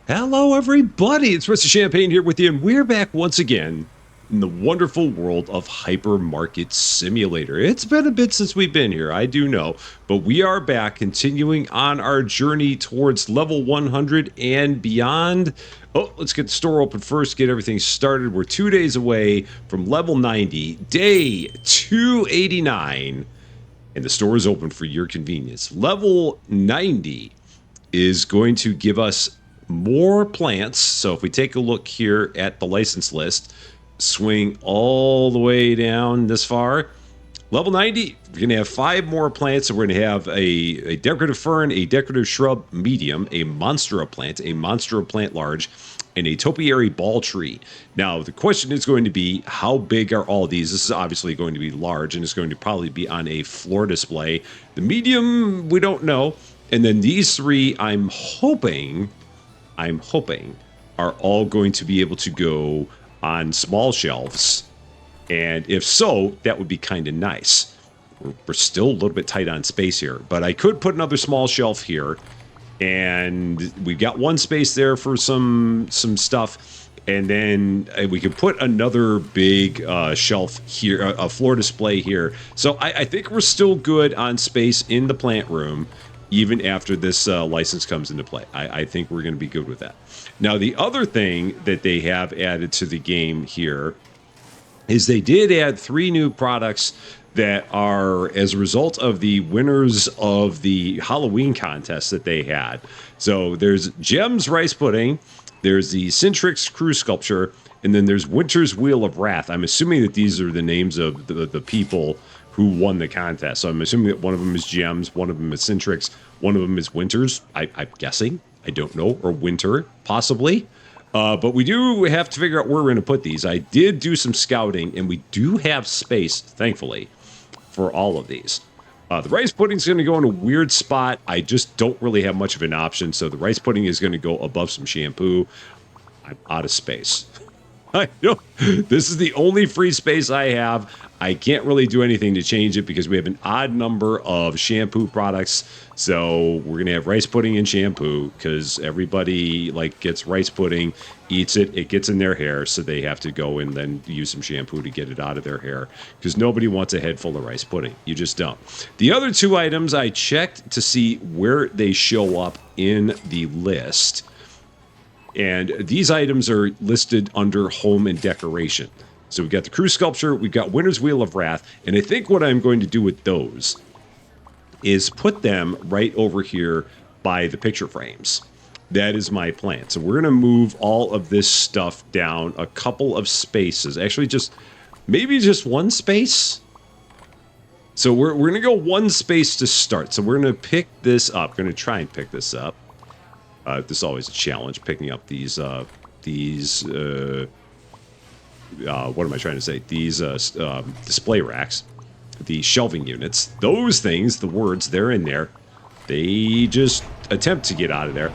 Hello, everybody. It's Mr. Champagne here with you, and we're back once again in the wonderful world of Hypermarket Simulator. It's been a bit since we've been here, I do know, but we are back continuing on our journey towards level 100 and beyond. Oh, let's get the store open first, get everything started. We're 2 days away from level 90, day 289, and the store is open for your convenience. Level 90 is going to give us more plants. So if we take a look here at the license list, swing all the way down this far, level 90, we're going to have 5 more plants. So we're going to have a decorative fern, a decorative shrub medium, a monstera plant large, and a topiary ball tree. Now, the question is going to be, how big are all these? This is obviously going to be large, and it's going to probably be on a floor display. The medium, we don't know. And then these 3, I'm hoping are all going to be able to go on small shelves. And if so, that would be kind of nice. We're still a little bit tight on space here, but I could put another small shelf here. And we've got one space there for some stuff. And then we could put another big shelf here, a floor display here. So I think we're still good on space in the plant room, even after this license comes into play. I think we're going to be good with that. Now, the other thing that they have added to the game here is they did add 3 new products that are as a result of the winners of the Halloween contest that they had. So there's Gem's Rice Pudding, there's the Cintrix Crew Sculpture, and then there's Winter's Wheel of Wrath. I'm assuming that these are the names of the people who won the contest. So I'm assuming that one of them is Gems, one of them is Cintrix, one of them is Winters. I'm guessing. I don't know. Or Winter, possibly. But we do have to figure out where we're going to put these. I did do some scouting, and we do have space, thankfully, for all of these. The rice pudding is going to go in a weird spot. I just don't really have much of an option. So the rice pudding is going to go above some shampoo. I'm out of space. I know. This is the only free space I have. I can't really do anything to change it because we have an odd number of shampoo products. So we're going to have rice pudding and shampoo because everybody gets rice pudding, eats it, it gets in their hair. So they have to go and then use some shampoo to get it out of their hair because nobody wants a head full of rice pudding. You just don't. The other 2 items I checked to see where they show up in the list. And these items are listed under home and decoration. So we've got the Crew Sculpture, we've got Winter's Wheel of Wrath, and I think what I'm going to do with those is put them right over here by the picture frames. That is my plan. So we're going to move all of this stuff down a couple of spaces. Actually, maybe just one space. So we're going to go one space to start. So we're going to pick this up. Going to try and pick this up. This is always a challenge, picking up these what am I trying to say? These display racks, the shelving units, those things, the words, they're in there. They just attempt to get out of there.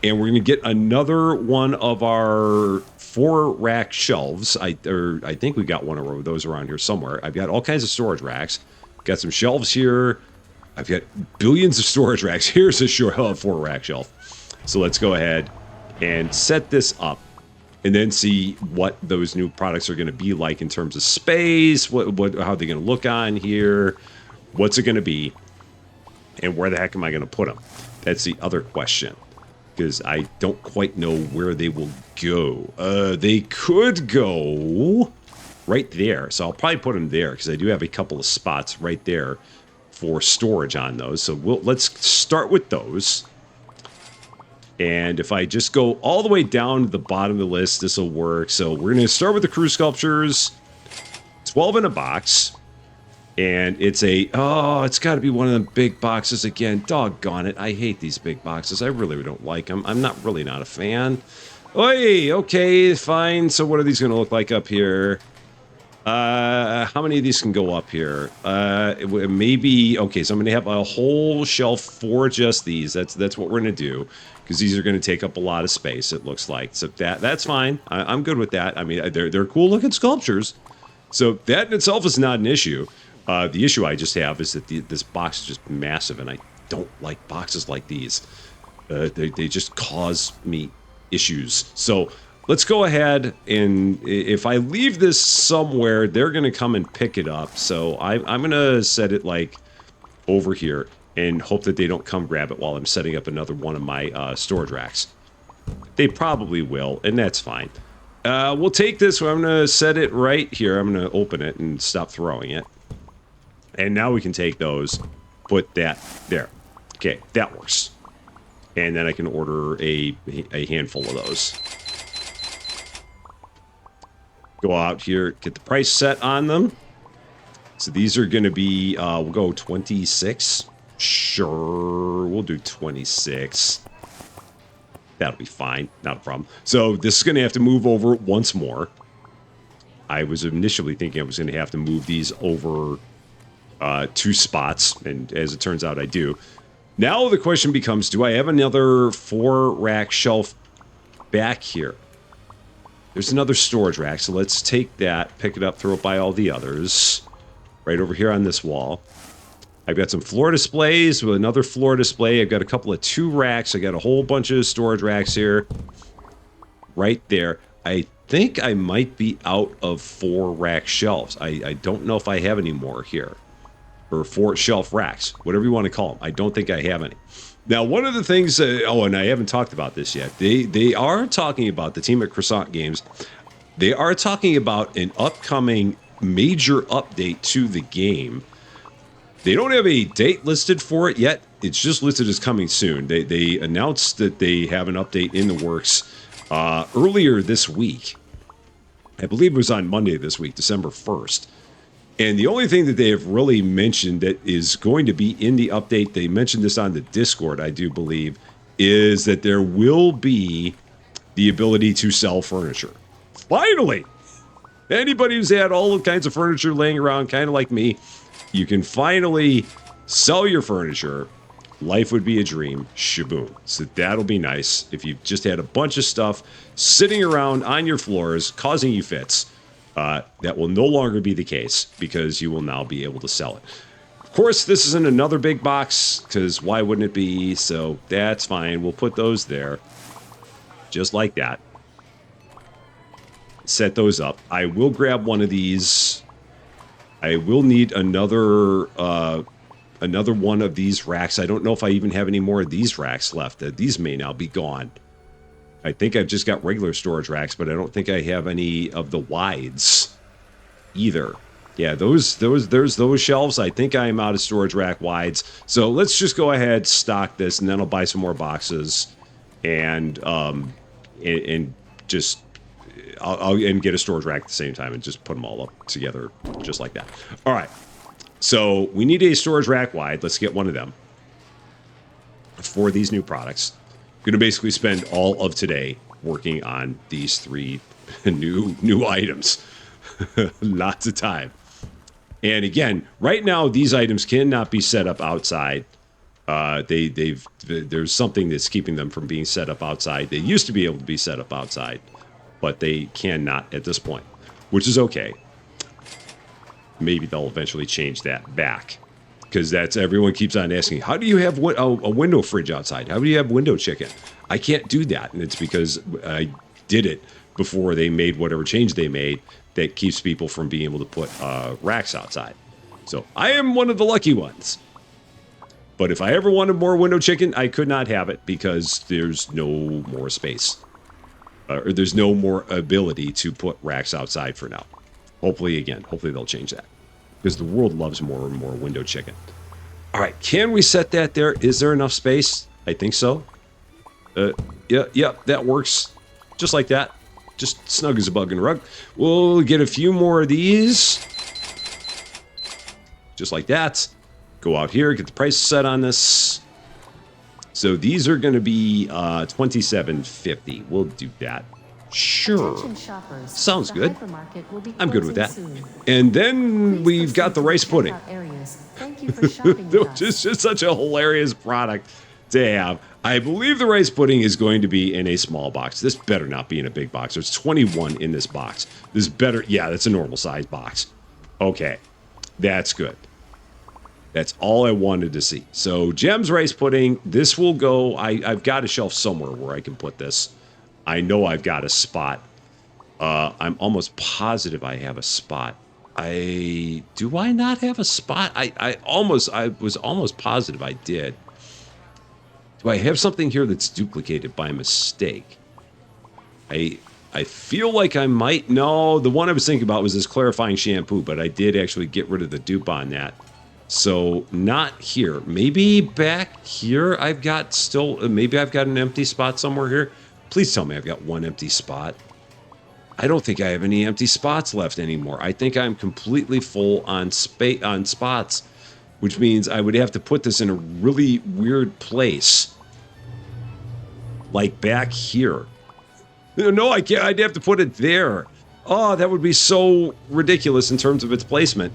And we're going to get another one of our 4 rack shelves. I think we got one of those around here somewhere. I've got all kinds of storage racks. Got some shelves here. I've got billions of storage racks. Here's a 4-rack shelf. So let's go ahead and set this up and then see what those new products are going to be like in terms of space, how they're going to look on here, what's it going to be, and where the heck am I going to put them? That's the other question, because I don't quite know where they will go. They could go right there, so I'll probably put them there, because I do have a couple of spots right there for storage on those. So let's start with those. And if I just go all the way down to the bottom of the list, this will work. So we're going to start with the Crew Sculptures. 12 in a box. And it's it's got to be one of them big boxes again. Doggone it. I hate these big boxes. I really don't like them. I'm not a fan. Oi, okay, fine. So what are these going to look like up here? How many of these can go up here? Maybe, okay, so I'm going to have a whole shelf for just these. That's what we're going to do, because these are going to take up a lot of space, it looks like. So that's fine. I'm good with that. I mean, they're cool looking sculptures. So that in itself is not an issue. The issue I just have is that this box is just massive, and I don't like boxes like these. They just cause me issues. So let's go ahead, and if I leave this somewhere, they're going to come and pick it up. So I'm going to set it like over here and hope that they don't come grab it while I'm setting up another one of my storage racks. They probably will, and that's fine. We'll take this. I'm going to set it right here. I'm going to open it and stop throwing it. And now we can take those, put that there. Okay, that works. And then I can order a handful of those. Go out here, get the price set on them. So these are going to be, we'll go 26. Sure, we'll do 26. That'll be fine, not a problem. So this is going to have to move over once more. I was initially thinking I was going to have to move these over 2 spots, and as it turns out, I do. Now the question becomes, do I have another 4-rack shelf back here? There's another storage rack, so let's take that, pick it up, throw it by all the others. Right over here on this wall. I've got some floor displays with another floor display. I've got a couple of 2 racks. I got a whole bunch of storage racks here. Right there. I think I might be out of 4-rack shelves. I don't know if I have any more here. Or 4 shelf racks, whatever you want to call them. I don't think I have any. Now, one of the things, oh, and I haven't talked about this yet. They are talking about, the team at Croissant Games, they are talking about an upcoming major update to the game. They don't have a date listed for it yet. It's just listed as coming soon. They announced that they have an update in the works earlier this week. I believe it was on Monday this week, December 1st. And the only thing that they have really mentioned that is going to be in the update, they mentioned this on the Discord, I do believe, is that there will be the ability to sell furniture. Finally! Anybody who's had all kinds of furniture laying around, kind of like me, you can finally sell your furniture. Life would be a dream. Shaboom. So that'll be nice. If you've just had a bunch of stuff sitting around on your floors causing you fits, that will no longer be the case because you will now be able to sell it. Of course, this isn't another big box because why wouldn't it be? So that's fine. We'll put those there just like that. Set those up. I will grab one of these. I will need another one of these racks. I don't know if I even have any more of these racks left. These may now be gone. I think I've just got regular storage racks, but I don't think I have any of the wides either. Yeah, those shelves. I think I am out of storage rack wides. So let's just go ahead, stock this, and then I'll buy some more boxes, and just I'll get a storage rack at the same time and just put them all up together just like that. All right. So we need a storage rack wide. Let's get one of them for these new products. Going to basically spend all of today working on these 3 new items. Lots of time. And again, right now these items cannot be set up outside. There's something that's keeping them from being set up outside. They used to be able to be set up outside, but they cannot at this point, which is okay. Maybe they'll eventually change that back. Because everyone keeps on asking, how do you have a window fridge outside? How do you have window chicken? I can't do that. And it's because I did it before they made whatever change they made that keeps people from being able to put racks outside. So I am one of the lucky ones. But if I ever wanted more window chicken, I could not have it because there's no more space. Or there's no more ability to put racks outside for now. Hopefully they'll change that. Because the world loves more and more window chicken. All right, can we set that there? Is there enough space? I think so. Yeah, that works. Just like that. Just snug as a bug in a rug. We'll get a few more of these. Just like that. Go out here, get the price set on this. So these are going to be $27.50. We'll do that. Sure. Sounds good. I'm good with that. And then we've got the rice pudding. Which is just such a hilarious product to have. I believe the rice pudding is going to be in a small box. This better not be in a big box. There's 21 in this box. This better, yeah, that's a normal size box. Okay, that's good. That's all I wanted to see. So Jem's rice pudding, this will go, I've got a shelf somewhere where I can put this. I know I've got a spot. I'm almost positive I have a spot. Do I not have a spot? I was almost positive I did. Do I have something here that's duplicated by mistake? I feel like I might. No, the one I was thinking about was this clarifying shampoo, but I did actually get rid of the dupe on that. So not here. Maybe back here I've got still, maybe I've got an empty spot somewhere here. Please tell me I've got one empty spot. I don't think I have any empty spots left anymore. I think I'm completely full on spots, which means I would have to put this in a really weird place. Like back here. No, I can't. I'd have to put it there. Oh, that would be so ridiculous in terms of its placement,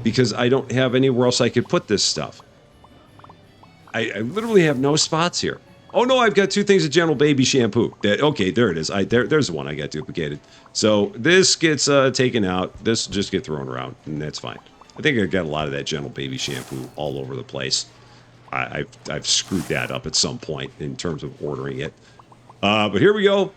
because I don't have anywhere else I could put this stuff. I literally have no spots here. Oh no, I've got two things of Gentle Baby shampoo. Okay, there it is. There's the one I got duplicated. So this gets taken out. This will just get thrown around, and that's fine. I think I got a lot of that Gentle Baby shampoo all over the place. I've screwed that up at some point in terms of ordering it. But here we go.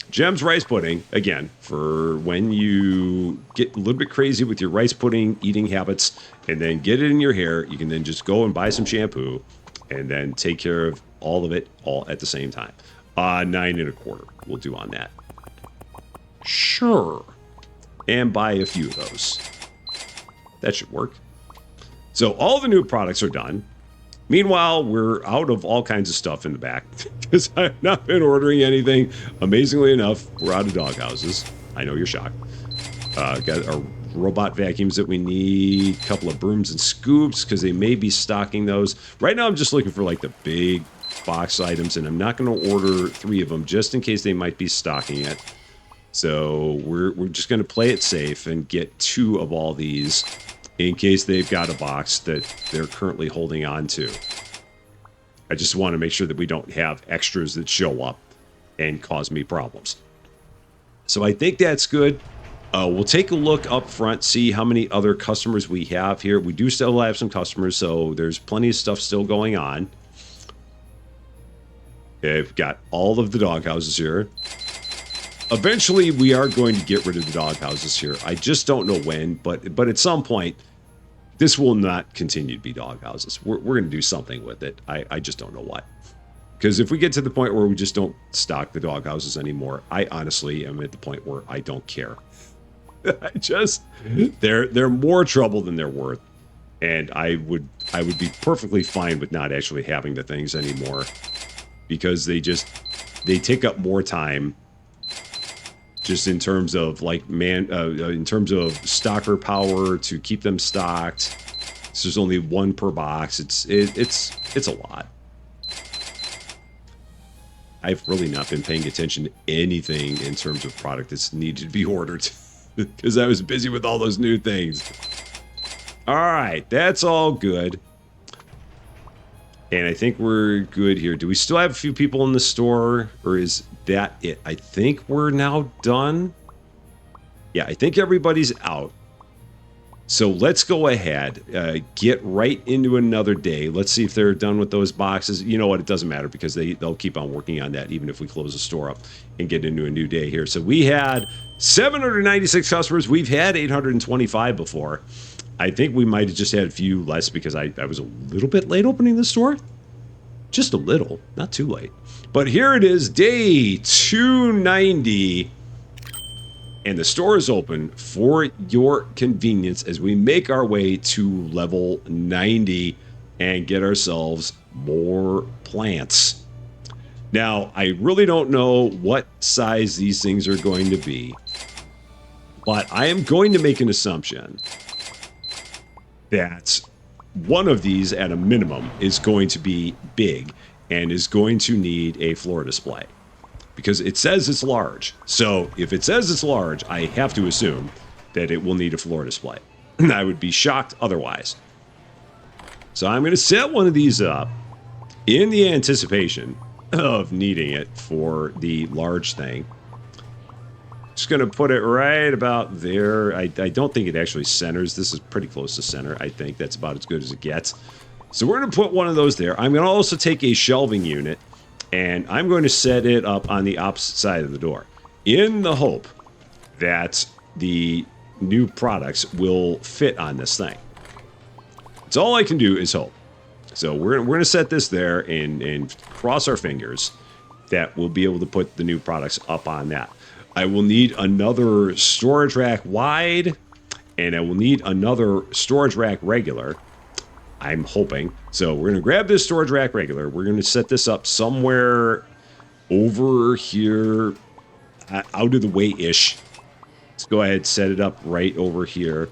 Jem's rice pudding, again, for when you get a little bit crazy with your rice pudding eating habits and then get it in your hair. You can then just go and buy some shampoo and then take care of all of it all at the same time. 9 1/4 we'll do on that. Sure. And buy a few of those. That should work. So all the new products are done. Meanwhile, we're out of all kinds of stuff in the back because I've not been ordering anything. Amazingly enough, we're out of doghouses. I know you're shocked. Got our robot vacuums that we need, a couple of brooms and scoops because they may be stocking those. Right now, I'm just looking for like the big box items, and I'm not going to order 3 of them just in case they might be stocking it. So we're just going to play it safe and get 2 of all these in case they've got a box that they're currently holding on to. I just want to make sure that we don't have extras that show up and cause me problems. So I think that's good. We'll take a look up front, see how many other customers we have here. We do still have some customers, so there's plenty of stuff still going on. I've got all of the doghouses here. Eventually, we are going to get rid of the doghouses here. I just don't know when, but at some point, this will not continue to be doghouses. We're going to do something with it. I just don't know what. Because if we get to the point where we just don't stock the doghouses anymore, I honestly am at the point where I don't care. They're more trouble than they're worth. And I would be perfectly fine with not actually having the things anymore. Because they take up more time. Just in terms of like in terms of stocker power to keep them stocked. So there's only 1 per box. It's a lot. I've really not been paying attention to anything in terms of product that's needed to be ordered because I was busy with all those new things. All right, that's all good. And I think we're good here. Do we still have a few people in the store, or is that it? I think we're now done. Yeah, I think everybody's out. So let's go ahead, get right into another day. Let's see if they're done with those boxes. You know what? It doesn't matter because they'll keep on working on that even if we close the store up and get into a new day here. So we had 796 customers. We've had 825 before. I think we might have just had a few less because I was a little bit late opening the store. Just a little, not too late. But here it is, day 290. And the store is open for your convenience as we make our way to level 90 and get ourselves more plants. Now, I really don't know what size these things are going to be, but I am going to make an assumption that one of these at a minimum is going to be big and is going to need a floor display because it says it's large. So if it says it's large, I have to assume that it will need a floor display. I would be shocked otherwise. So I'm going to set one of these up in the anticipation of needing it for the large thing. Just going to put it right about there. I don't think it actually centers. This is pretty close to center. I think that's about as good as it gets. So we're going to put one of those there. I'm going to also take a shelving unit And I'm going to set it up on the opposite side of the door in the hope that the new products will fit on this thing. It's all I can do is hope. So we're going to set this there and cross our fingers that we'll be able to put the new products up on that. I will need another storage rack wide, and I will need another storage rack regular. I'm hoping. So we're going to grab this storage rack regular. We're going to set this up somewhere over here, out of the way-ish. Let's go ahead and set it up right over here,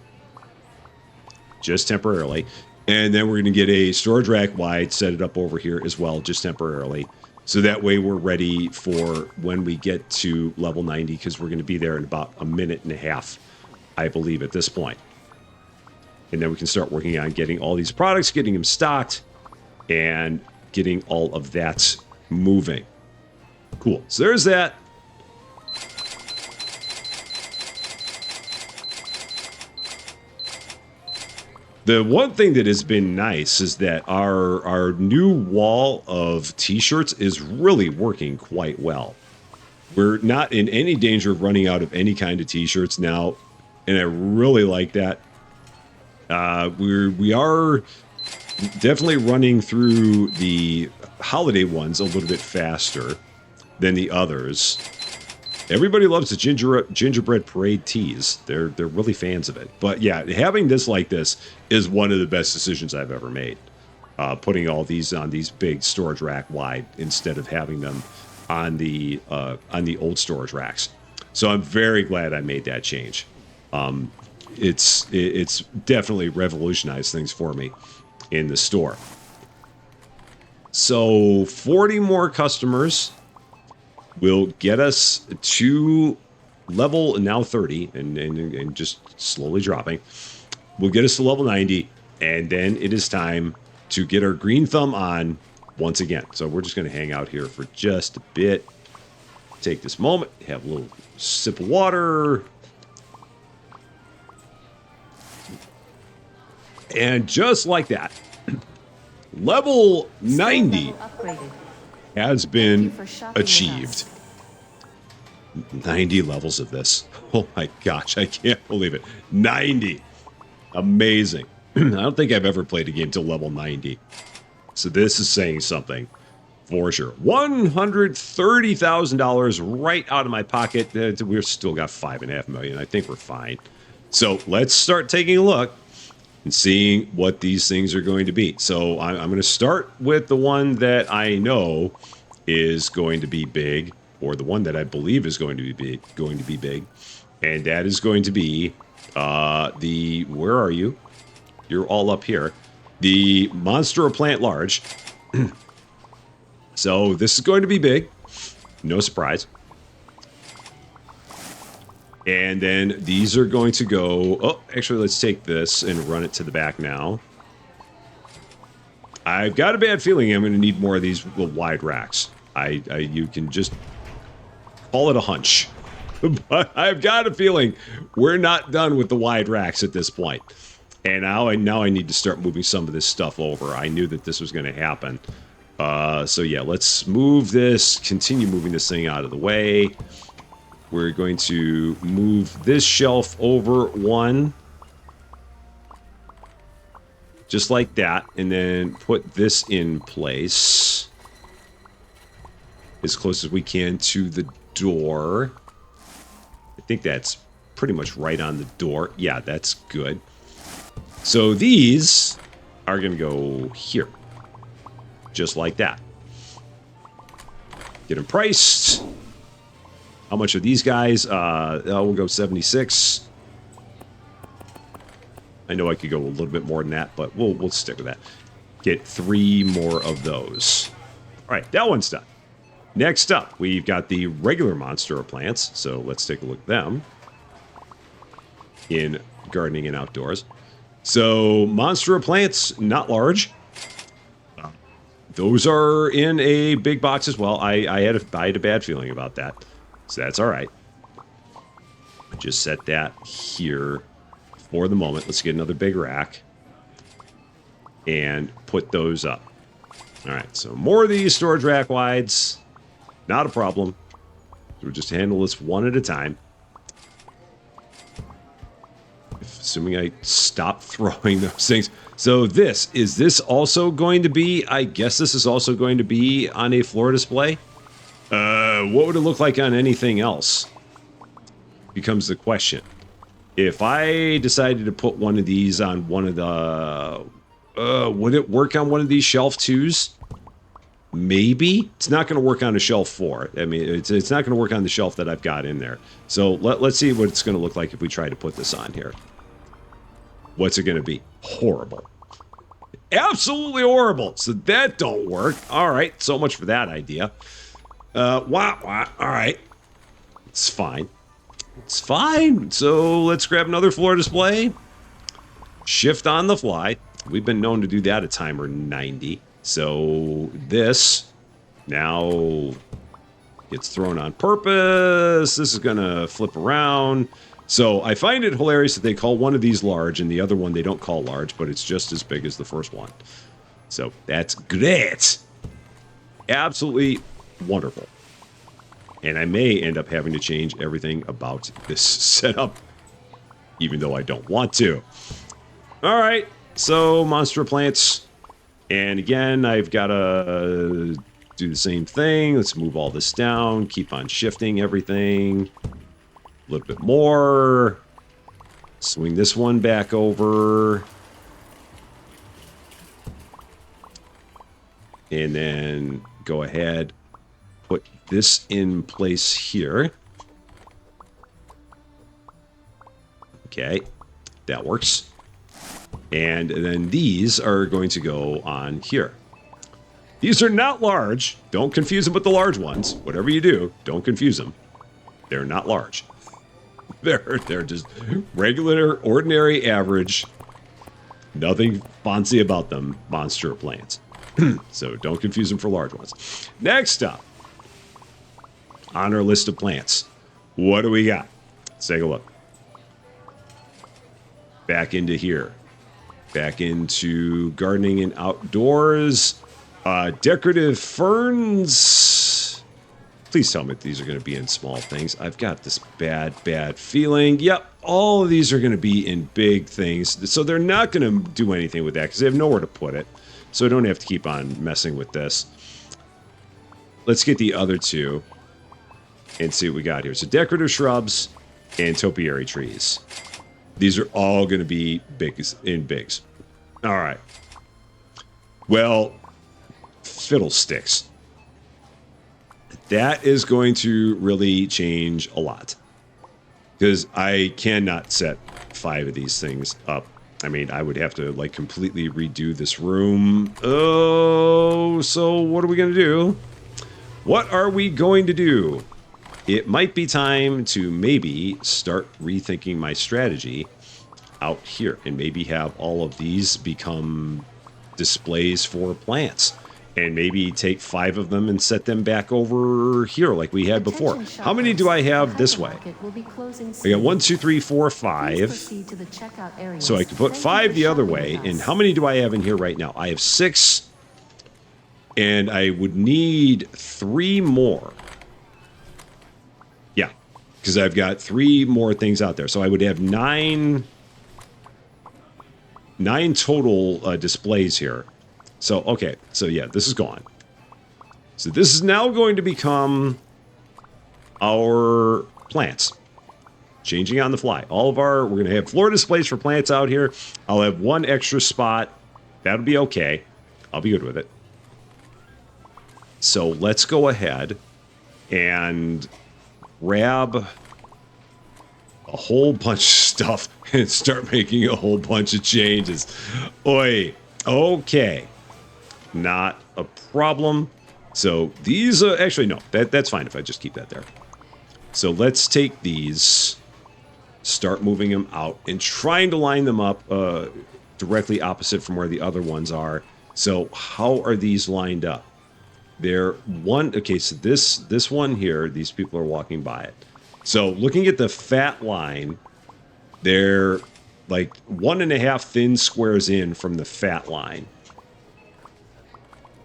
just temporarily. And then we're going to get a storage rack wide, set it up over here as well, just temporarily. So that way we're ready for when we get to level 90, because we're going to be there in about a minute and a half, I believe, at this point. And then we can start working on getting all these products, getting them stocked, and getting all of that moving. Cool. So there's that. The one thing that has been nice is that our new wall of t-shirts is really working quite well. We're not in any danger of running out of any kind of t-shirts now, and I really like that. We are definitely running through the holiday ones a little bit faster than the others. Everybody loves the gingerbread parade teas. They're really fans of it. But yeah, having this like this is one of the best decisions I've ever made. Putting all these on these big storage rack wide instead of having them on the old storage racks. So I'm very glad I made that change. It's definitely revolutionized things for me in the store. So 40 more customers will get us to level now 30 and just slowly dropping. Will get us to level 90, and then it is time to get our green thumb on once again. So we're just going to hang out here for just a bit. Take this moment, have a little sip of water. And just like that, level 90 has been achieved. 90 levels of this. Oh my gosh, I can't believe it. 90. Amazing. I don't think I've ever played a game to level 90. So this is saying something for sure. $130,000 right out of my pocket. We've still got $5.5 million. I think we're fine. So let's start taking a look and seeing what these things are going to be. So I'm going to start with the one that I know is going to be big, or the one that I believe is going to be big, and that is going to be the, where are you? You're all up here. The Monster Plant Large. So this is going to be big. No surprise. And then these are going to go... Oh, actually, let's take this and run it to the back now. I've got a bad feeling I'm going to need more of these wide racks. You can just call it a hunch. But I've got a feeling we're not done with the wide racks at this point. And now I need to start moving some of this stuff over. I knew that this was going to happen. So yeah, let's move this, continue moving this thing out of the way. We're going to move this shelf over one. Just like that. And then put this in place. As close as we can to the door. I think that's pretty much right on the door. Yeah, that's good. So these are going to go here. Just like that. Get them priced. How much are these guys? We'll go 76. I know I could go a little bit more than that, but we'll stick with that. Get 3 more of those. All right, that one's done. Next up, we've got the regular monster plants. So let's take a look at them in gardening and outdoors. So monster plants, not large. Those are in a big box as well. I had a bad feeling about that. So that's all right. Just set that here for the moment. Let's get another big rack and put those up. All right, so more of these storage rack wides. Not a problem. We'll just handle this one at a time. Assuming I stop throwing those things. So is this also going to be, I guess this is also going to be on a floor display? What would it look like on anything else? Becomes the question. If I decided to put one of these on one of the, would it work on one of these shelf 2s? Maybe. It's not going to work on a shelf 4. I mean, it's not going to work on the shelf that I've got in there. So let's see what it's going to look like if we try to put this on here. What's it going to be? Horrible. Absolutely horrible. So that don't work. All right. So much for that idea. All right. It's fine. It's fine. So let's grab another floor display. Shift on the fly. We've been known to do that at timer 90. So this now gets thrown on purpose. This is going to flip around. So I find it hilarious that they call one of these large and the other one they don't call large, but it's just as big as the first one. So that's great. Absolutely wonderful. And I may end up having to change everything about this setup, even though I don't want to. All right, so monster plants. And again, I've got to do the same thing. Let's move all this down, keep on shifting everything. A little bit more. Swing this one back over. And then go ahead, put this in place here. Okay, that works. And then these are going to go on here. These are not large. Don't confuse them with the large ones. Whatever you do, don't confuse them. They're not large. They're just regular, ordinary, average. Nothing fancy about them. Monster plants. So don't confuse them for large ones. Next up, on our list of plants, what do we got? Let's take a look. Back into here. Back into gardening and outdoors. Decorative ferns. Please tell me that these are going to be in small things. I've got this bad feeling. Yep, all of these are going to be in big things. So they're not going to do anything with that because they have nowhere to put it. So I don't have to keep on messing with this. Let's get the other two and see what we got here. So decorative shrubs and topiary trees. These are all going to be in bigs. All right. Well, fiddlesticks. That is going to really change a lot. Because I cannot set 5 of these things up. I mean, I would have to, like, completely redo this room. Oh, so what are we going to do? What are we going to do? It might be time to maybe start rethinking my strategy out here. And maybe have all of these become displays for plants. And maybe take 5 of them and set them back over here like we had before. How many do I have this way? I got 1, 2, 3, 4, 5. So I can put 5 the other way. And how many do I have in here right now? I have 6. And I would need 3 more. Yeah, because I've got 3 more things out there. So I would have 9 total displays here. So, okay, so yeah, this is gone. So this is now going to become our plants. Changing on the fly. We're going to have floor displays for plants out here. I'll have 1 extra spot. That'll be okay. I'll be good with it. So let's go ahead and grab a whole bunch of stuff and start making a whole bunch of changes. Oi, okay. Not a problem. So these actually no, that's fine if I just keep that there. So let's take these, start moving them out and trying to line them up directly opposite from where the other ones are. So how are these lined up? They're one. Okay, so this one here, these people are walking by it. So looking at the fat line, they're like 1.5 thin squares in from the fat line.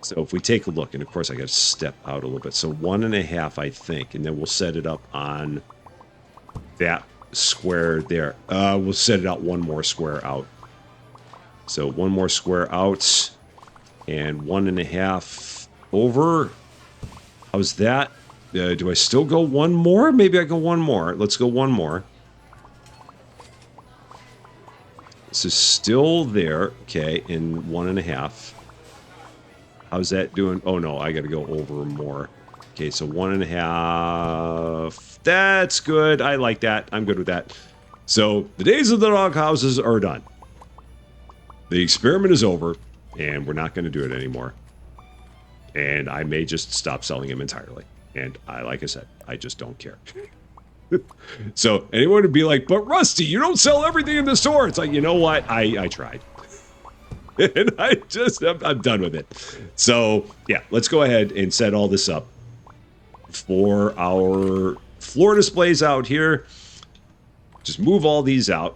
So if we take a look, and of course I got to step out a little bit. So 1.5, I think, and then we'll set it up on that square there. We'll set it out one more square out. So one more square out, and 1.5 over. How's that? Do I still go one more? Maybe I go one more. Let's go one more. This is still there. Okay, in 1.5. How's that doing? Oh no, I got to go over more. Okay, so 1.5. That's good. I like that. I'm good with that. So the days of the dog houses are done. The experiment is over, and we're not going to do it anymore. And I may just stop selling them entirely. And like I said, I just don't care. So anyone would be like, but Rusty, you don't sell everything in the store. It's like, you know what? I tried. And I'm done with it. So yeah, let's go ahead and set all this up for our floor displays out here. Just move all these out.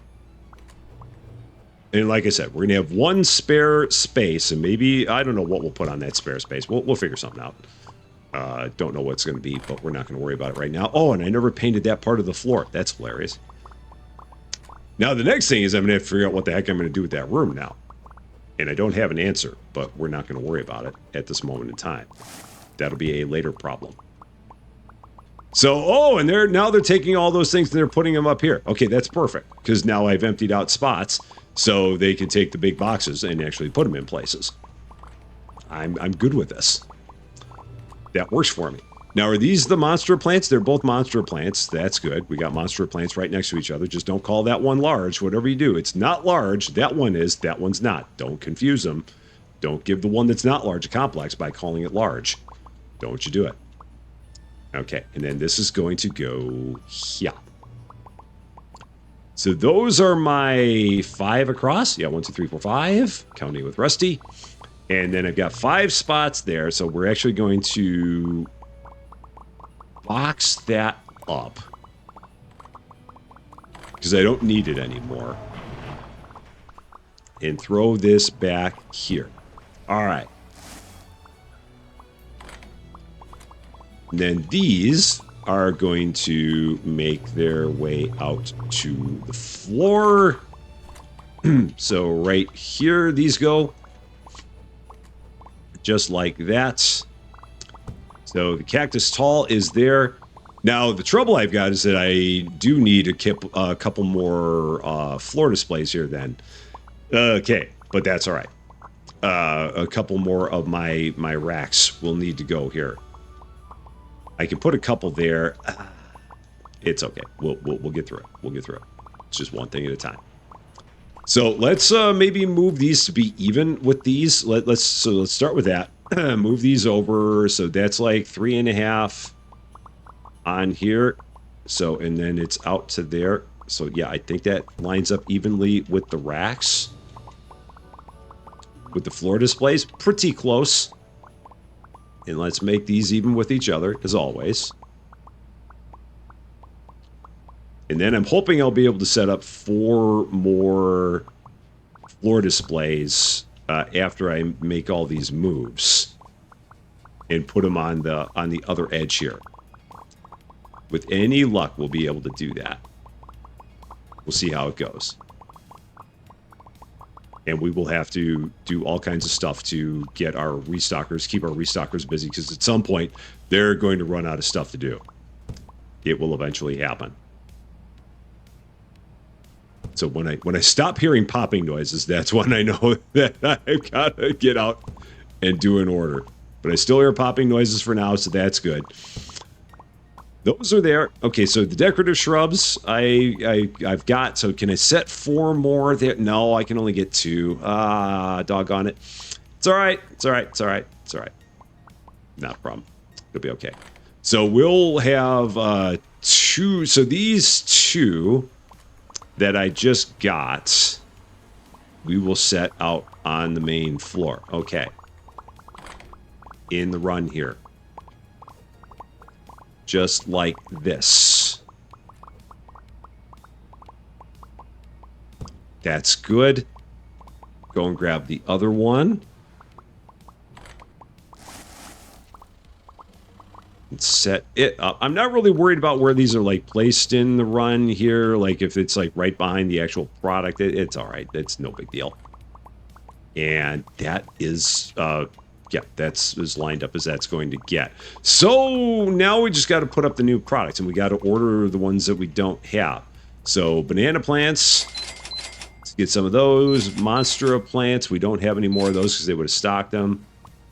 And like I said, we're going to have one spare space, and maybe, I don't know what we'll put on that spare space. We'll figure something out. Don't know what it's going to be, but we're not going to worry about it right now. Oh, and I never painted that part of the floor. That's hilarious. Now, the next thing is I'm going to have to figure out what the heck I'm going to do with that room now. And I don't have an answer, but we're not going to worry about it at this moment in time. That'll be a later problem. So, and now they're taking all those things and they're putting them up here. Okay, that's perfect, because now I've emptied out spots so they can take the big boxes and actually put them in places. I'm good with this. That works for me. Now, are these the monster plants? They're both monster plants. That's good. We got monster plants right next to each other. Just don't call that one large, whatever you do. It's not large. That one is. That one's not. Don't confuse them. Don't give the one that's not large a complex by calling it large. Don't you do it. Okay, and then this is going to go here. So those are my 5 across. Yeah, 1, 2, 3, 4, 5. Counting with Rusty. And then I've got 5 spots there. So we're actually going to box that up, because I don't need it anymore. And throw this back here. All right. And then these are going to make their way out to the floor. So right here, these go. Just like that. So the cactus tall is there. Now, the trouble I've got is that I do need a couple more floor displays here then. Okay, but that's all right. A couple more of my racks will need to go here. I can put a couple there. It's okay. We'll get through it. We'll get through it. It's just one thing at a time. So let's maybe move these to be even with these. Let's start with that. Move these over. So that's like 3.5 on here. So, and then it's out to there. So yeah, I think that lines up evenly with the racks. With the floor displays, pretty close. And let's make these even with each other, as always. And then I'm hoping I'll be able to set up 4 more floor displays after I make all these moves. And put them on the other edge here. With any luck, we'll be able to do that. We'll see how it goes. And we will have to do all kinds of stuff to get our restockers, keep our restockers busy, because at some point, they're going to run out of stuff to do. It will eventually happen. So when I stop hearing popping noises, that's when I know that I've got to get out and do an order. But I still hear popping noises for now, so that's good. Those are there. Okay, so the decorative shrubs I've got. So can I set 4 more there? No, I can only get 2. Doggone it. It's all right. It's all right. It's all right. It's all right. Not a problem. It'll be okay. So we'll have 2. So these 2 that I just got, we will set out on the main floor. Okay. In the run here. Just like this. That's good. Go and grab the other one. Set it up. I'm not really worried about where these are like placed in the run here. Like if it's like right behind the actual product, it's all right. It's no big deal. And that is, yeah, that's as lined up as that's going to get. So now we just got to put up the new products, and we got to order the ones that we don't have. So banana plants, let's get some of those. Monstera plants, we don't have any more of those because they would have stocked them.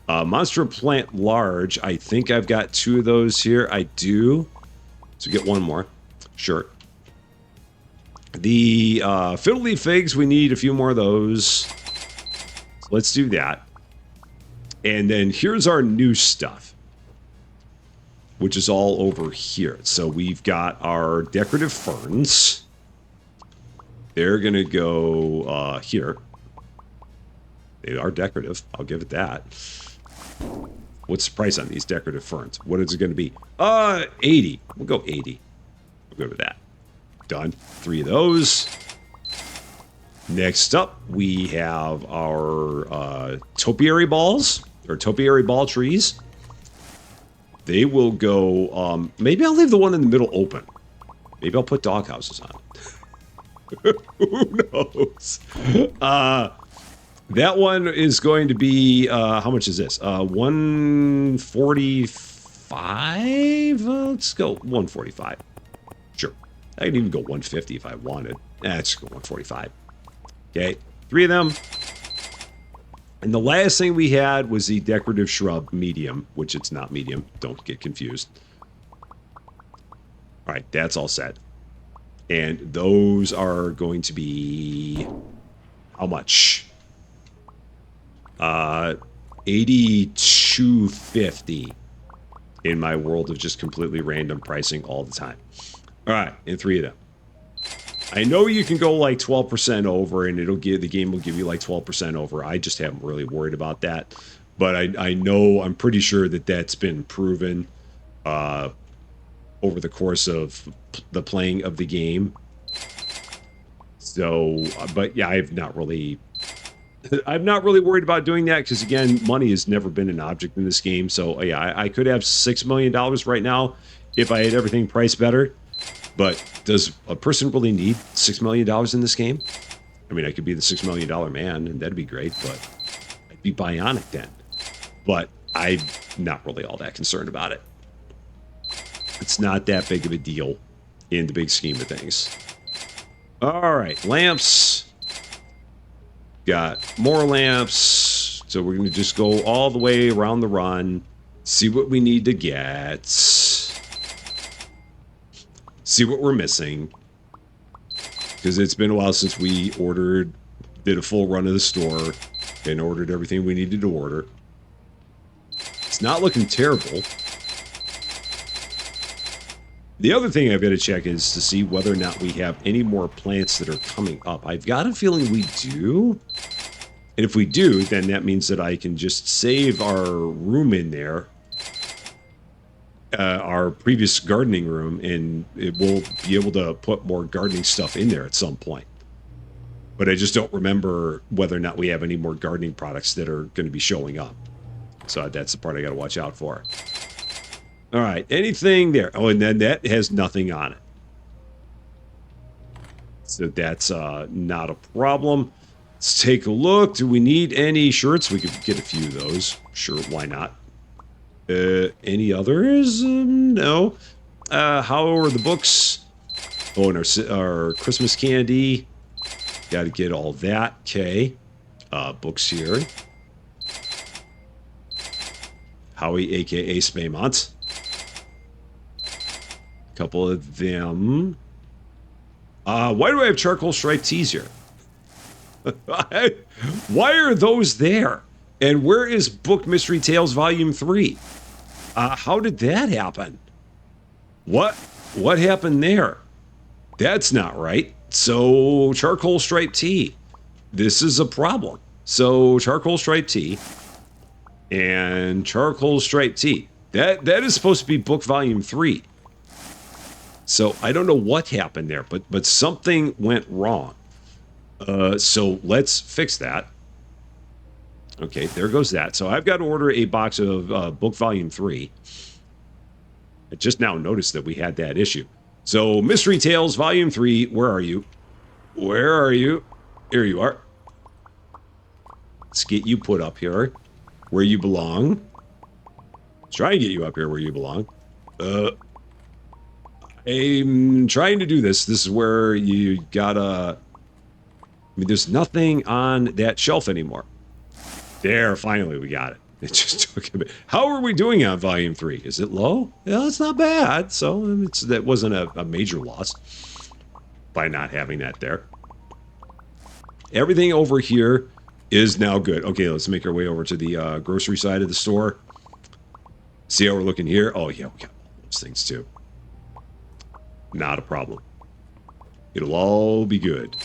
Monstera plant large, I think I've got 2 of those here. I do. So get 1 more. Sure. The fiddle leaf figs, we need a few more of those. So let's do that. And then here's our new stuff, which is all over here. So we've got our decorative ferns. They're going to go here. They are decorative. I'll give it that. What's the price on these decorative ferns? What is it going to be? 80. We'll go 80. We'll go with that. Done. 3 of those. Next up, we have our topiary balls, or topiary ball trees. They will go, maybe I'll leave the one in the middle open. Maybe I'll put dog houses on it. Who knows? That one is going to be, how much is this? 145? Let's go 145. Sure. I can even go 150 if I wanted. Let's go 145. Okay, 3 of them. And the last thing we had was the decorative shrub medium, which it's not medium. Don't get confused. All right, that's all set. And those are going to be how much? 82.50 in my world of just completely random pricing all the time. All right, and 3 of them. I know you can go like 12% over, and it'll give the game will give you like 12% over. I just haven't really worried about that, but I know I'm pretty sure that that's been proven over the course of the playing of the game. So, but yeah, I'm not really worried about doing that because again, money has never been an object in this game. So yeah, I could have $6 million right now if I had everything priced better. But does a person really need $6 million in this game? I mean, I could be the $6 million man, and that'd be great, but I'd be bionic then. But I'm not really all that concerned about it. It's not that big of a deal in the big scheme of things. All right, lamps. Got more lamps. So we're going to just go all the way around the run, see what we need to get. See what we're missing, because it's been a while since we did a full run of the store and ordered everything we needed to order. It's not looking terrible. The other thing I've got to check is to see whether or not we have any more plants that are coming up. I've got a feeling we do. And if we do, then that means that I can just save our room in there. Our previous gardening room, and it will be able to put more gardening stuff in there at some point. But I just don't remember whether or not we have any more gardening products that are going to be showing up. So that's the part I got to watch out for. All right, anything there? Oh, and then that has nothing on it. So that's not a problem. Let's take a look. Do we need any shirts? We could get a few of those. Sure, why not? Any others? No. How are the books? Oh, and our Christmas candy. Got to get all that. Okay. Books here. Howie, a.k.a. Spaymont. A couple of them. Why do I have charcoal striped tees here? Why are those there? And where is Book Mystery Tales Volume 3? How did that happen? What happened there? That's not right. So, charcoal striped tee. This is a problem. So, charcoal striped tee and charcoal striped tee. That is supposed to be Book Volume 3. So, I don't know what happened there, but something went wrong. So, let's fix that. Okay, there goes that. So I've got to order a box of Book Volume 3. I just now noticed that we had that issue. So, Mystery Tales Volume 3, where are you? Where are you? Here you are. Let's get you put up here where you belong. Let's try and get you up here where you belong. I'm trying to do this. This is where you gotta... I mean, there's nothing on that shelf anymore. There, finally we got it. It just took a bit. How are we doing on Volume 3? Is it low? Yeah, it's not bad. So that wasn't a major loss by not having that there. Everything over here is now good. Okay, let's make our way over to the grocery side of the store. See how we're looking here? Oh, yeah, we got all those things too. Not a problem. It'll all be good.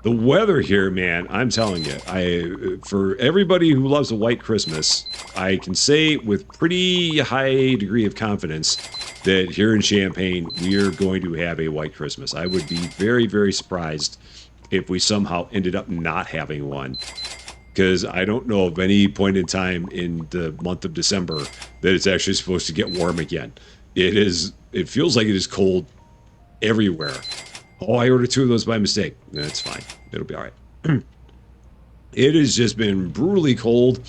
The weather here, man, I'm telling you, for everybody who loves a white Christmas, I can say with pretty high degree of confidence that here in Champaign, we are going to have a white Christmas. I would be very, very surprised if we somehow ended up not having one, because I don't know of any point in time in the month of December that it's actually supposed to get warm again. It feels like it is cold everywhere. Oh, I ordered 2 of those by mistake. That's fine. It'll be all right. It has just been brutally cold.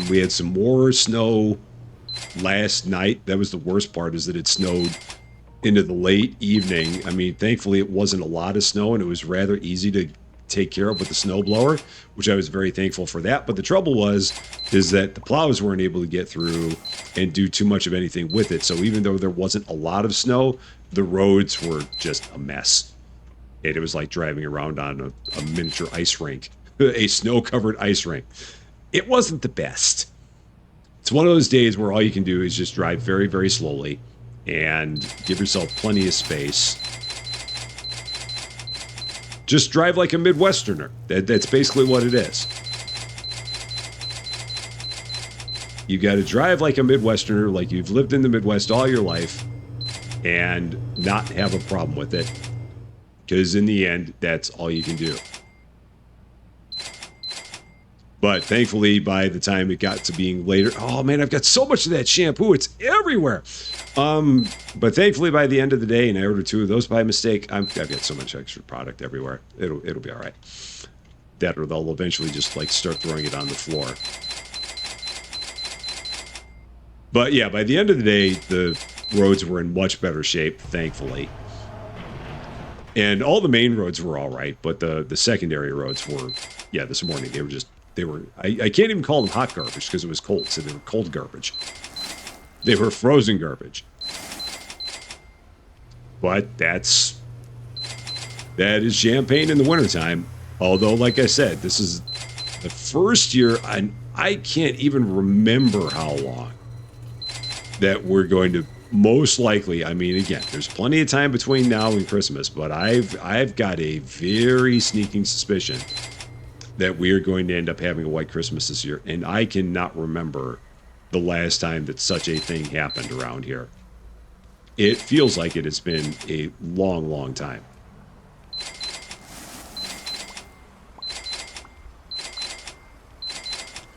We had some more snow last night. That was the worst part, is that it snowed into the late evening. I mean, thankfully it wasn't a lot of snow, and it was rather easy to take care of with the snowblower, which I was very thankful for that. But the trouble is that the plows weren't able to get through and do too much of anything with it. So even though there wasn't a lot of snow, the roads were just a mess. And it was like driving around on a miniature ice rink, a snow-covered ice rink. It wasn't the best. It's one of those days where all you can do is just drive very, very slowly and give yourself plenty of space. Just drive like a Midwesterner. That's basically what it is. You got to drive like a Midwesterner, like you've lived in the Midwest all your life, and not have a problem with it. Because in the end, that's all you can do. But thankfully, by the time it got to being later, oh man, I've got so much of that shampoo, it's everywhere. But thankfully, by the end of the day, and I ordered 2 of those by mistake, I've got so much extra product everywhere. It'll be all right. That, or they'll eventually just like start throwing it on the floor. But yeah, by the end of the day, the roads were in much better shape, thankfully. And all the main roads were all right, but the secondary roads were, yeah, this morning, I can't even call them hot garbage because it was cold, so they were cold garbage. They were frozen garbage. But that is Champaign in the wintertime. Although, like I said, this is the first year, I can't even remember how long that we're going to most likely, I mean, again, there's plenty of time between now and Christmas, but I've got a very sneaking suspicion that we are going to end up having a white Christmas this year, and I cannot remember the last time that such a thing happened around here. It feels like it has been a long, long time.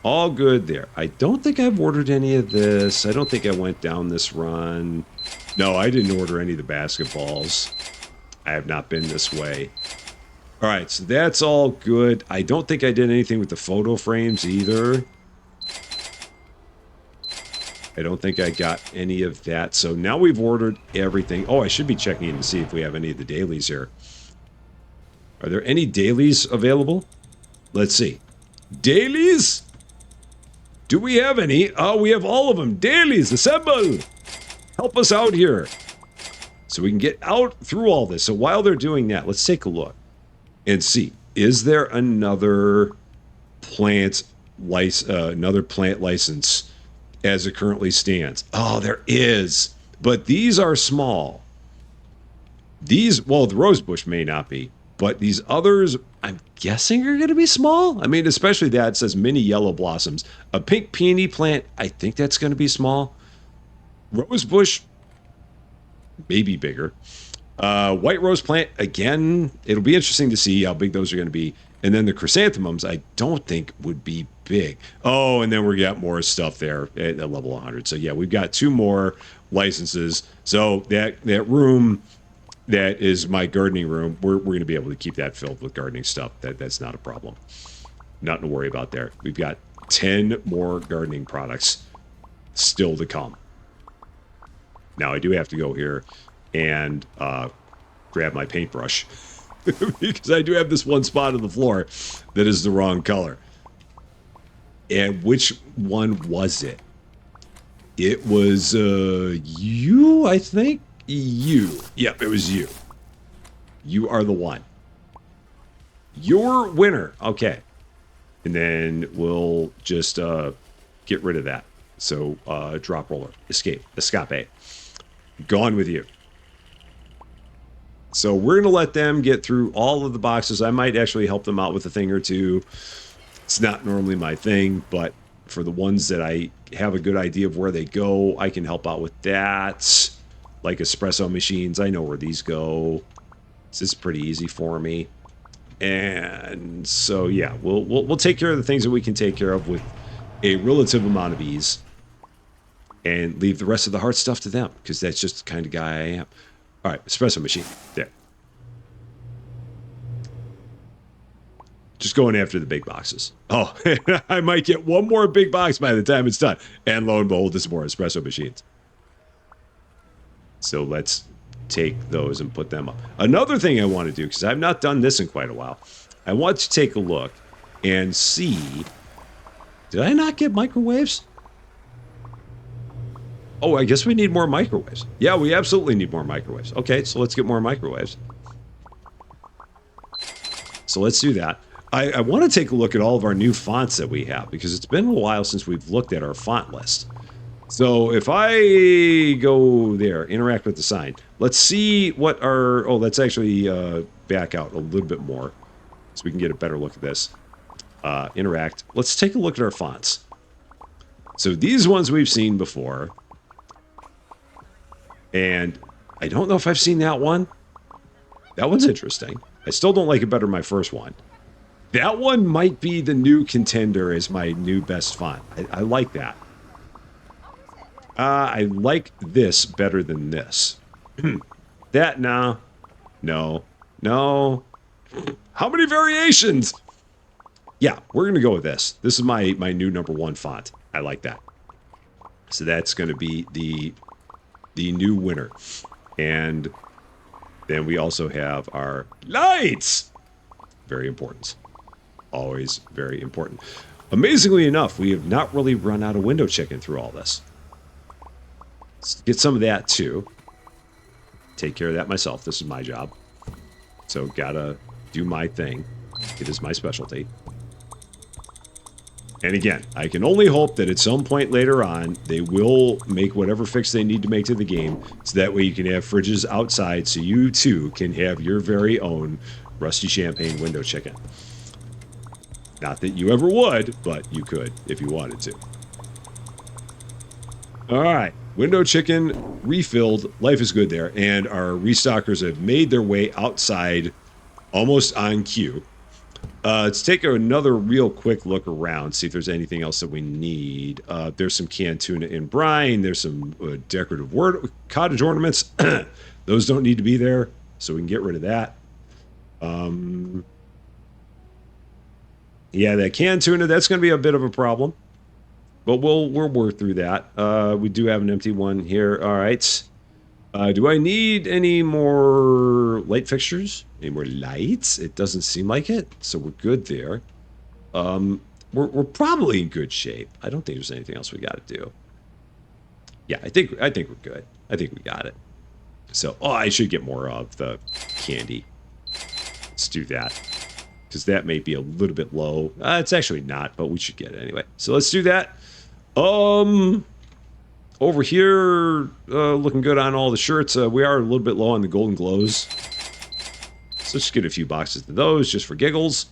All good there. I don't think I've ordered any of this. I don't think I went down this run. No, I didn't order any of the basketballs. I have not been this way. All right, so that's all good. I don't think I did anything with the photo frames either. I don't think I got any of that. So now we've ordered everything. Oh, I should be checking in to see if we have any of the dailies here. Are there any dailies available? Let's see. Dailies? Do we have any? Oh, we have all of them. Dailies, assemble! Help us out here. So we can get out through all this. So while they're doing that, let's take a look and see. Is there another plant license as it currently stands? Oh, there is. But these are small. These, well, the rosebush may not be. But these others, I'm guessing, are going to be small. I mean, especially that it says mini yellow blossoms. A pink peony plant, I think that's going to be small. Rosebush, maybe bigger. White rose plant, again, it'll be interesting to see how big those are going to be. And then the chrysanthemums, I don't think would be big. Oh, and then we got more stuff there at level 100. So yeah, we've got 2 more licenses. So that room that is my gardening room, we're going to be able to keep that filled with gardening stuff. That's not a problem. Nothing to worry about there. We've got 10 more gardening products still to come. Now, I do have to go here and grab my paintbrush because I do have this one spot on the floor that is the wrong color. And which one was it? It was you, I think. You. Yep, it was you. You are the one. Your winner. Okay. And then we'll just get rid of that. So drop roller. Escape. Gone with you. So we're going to let them get through all of the boxes. I might actually help them out with a thing or two. It's not normally my thing, but for the ones that I have a good idea of where they go, I can help out with that. Like espresso machines, I know where these go. This is pretty easy for me. And so, yeah, we'll take care of the things that we can take care of with a relative amount of ease. And leave the rest of the hard stuff to them, because that's just the kind of guy I am. All right, espresso machine. There. Just going after the big boxes. Oh, I might get one more big box by the time it's done. And lo and behold, there's more espresso machines. So let's take those and put them up. Another thing I want to do, because I've not done this in quite a while, I want to take a look and see... Did I not get microwaves? Oh, I guess we need more microwaves. Yeah, we absolutely need more microwaves. Okay, so let's get more microwaves. So let's do that. I want to take a look at all of our new fonts that we have, because it's been a while since we've looked at our font list. So if I go there, interact with the sign, let's see what our... Oh, let's actually back out a little bit more so we can get a better look at this. Interact. Let's take a look at our fonts. So these ones we've seen before. And I don't know if I've seen that one. That one's interesting. I still don't like it better than my first one. That one might be the new contender as my new best font. I like that. I like this better than this. That, no. How many variations? Yeah, we're going to go with this. This is my new #1 font. I like that. So that's going to be the new winner. And then we also have our lights. Very important. Always very important. Amazingly enough, we have not really run out of window chicken through all this. Let's get some of that too. Take care of that myself. This is my job. So gotta do my thing. It is my specialty. And again, I can only hope that at some point later on, they will make whatever fix they need to make to the game, so that way you can have fridges outside, so you too can have your very own Rusty Champagne window chicken. Not that you ever would, but you could if you wanted to. All right, window chicken refilled. Life is good there, and our restockers have made their way outside almost on cue. Let's take another real quick look around, see if there's anything else that we need. There's some canned tuna in brine. There's some decorative cottage ornaments. Those don't need to be there, so we can get rid of that. Yeah, that canned tuna, that's going to be a bit of a problem. But we'll work through that. We do have an empty one here. All right. Do I need any more light fixtures? Any more lights? It doesn't seem like it, so we're good there. We're probably in good shape. I don't think there's anything else we got to do. Yeah, I think we're good. I think we got it. So, I should get more of the candy. Let's do that, because that may be a little bit low. It's actually not, but we should get it anyway. So let's do that. Over here, looking good on all the shirts. We are a little bit low on the golden glows. So let's get a few boxes of those just for giggles.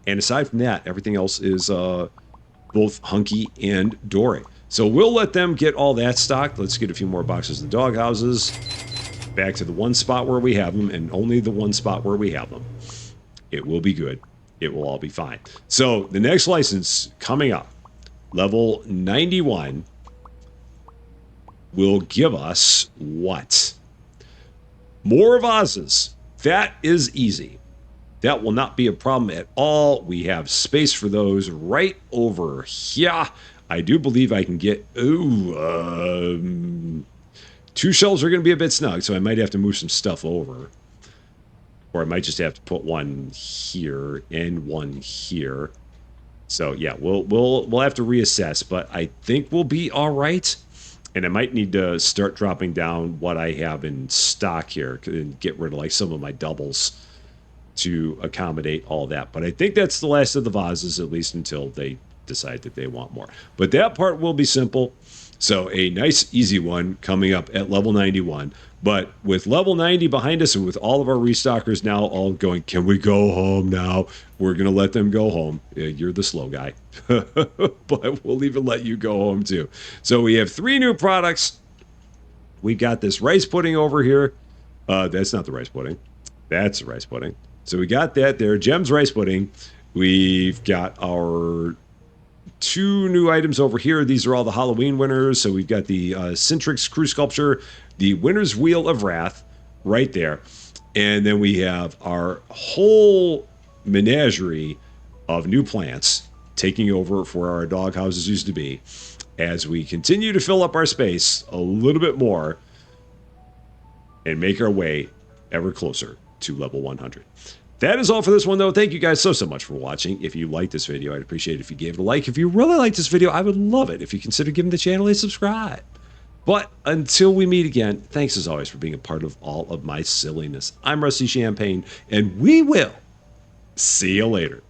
And aside from that, everything else is both hunky and dory. So we'll let them get all that stocked. Let's get a few more boxes of the dog houses. back to the one spot where we have them, and only the one spot where we have them. It will be good. It will all be fine. So the next license coming up, level 91, will give us what? More vases. That is easy. That will not be a problem at all. We have space for those right over here. I do believe I can get, two shelves are going to be a bit snug, so I might have to move some stuff over. Or I might just have to put one here and one here. So yeah, we'll have to reassess, but I think we'll be all right. And I might need to start dropping down what I have in stock here and get rid of like some of my doubles to accommodate all that. But I think that's the last of the vases, at least until they decide that they want more. But that part will be simple. So a nice, easy one coming up at level 91. But with level 90 behind us and with all of our restockers now all going, can we go home now? We're going to let them go home. You're the slow guy. But we'll even let you go home too. So we have 3 new products. We've got this rice pudding over here. That's not the rice pudding. That's the rice pudding. So we got that there. Jem's rice pudding. We've got our 2 new items over here. These are all the Halloween winners. So we've got the Cintrix Crew Sculpture, the Winner's Wheel of Wrath right there. And then we have our whole menagerie of new plants taking over for our dog houses used to be as we continue to fill up our space a little bit more and make our way ever closer to level 100. That is all for this one, though. Thank you guys so much for watching. If you liked this video, I'd appreciate it if you gave it a like. If you really liked this video, I would love it if you consider giving the channel a subscribe. But until we meet again, thanks as always for being a part of all of my silliness. I'm Rusty Champagne, and we will see you later.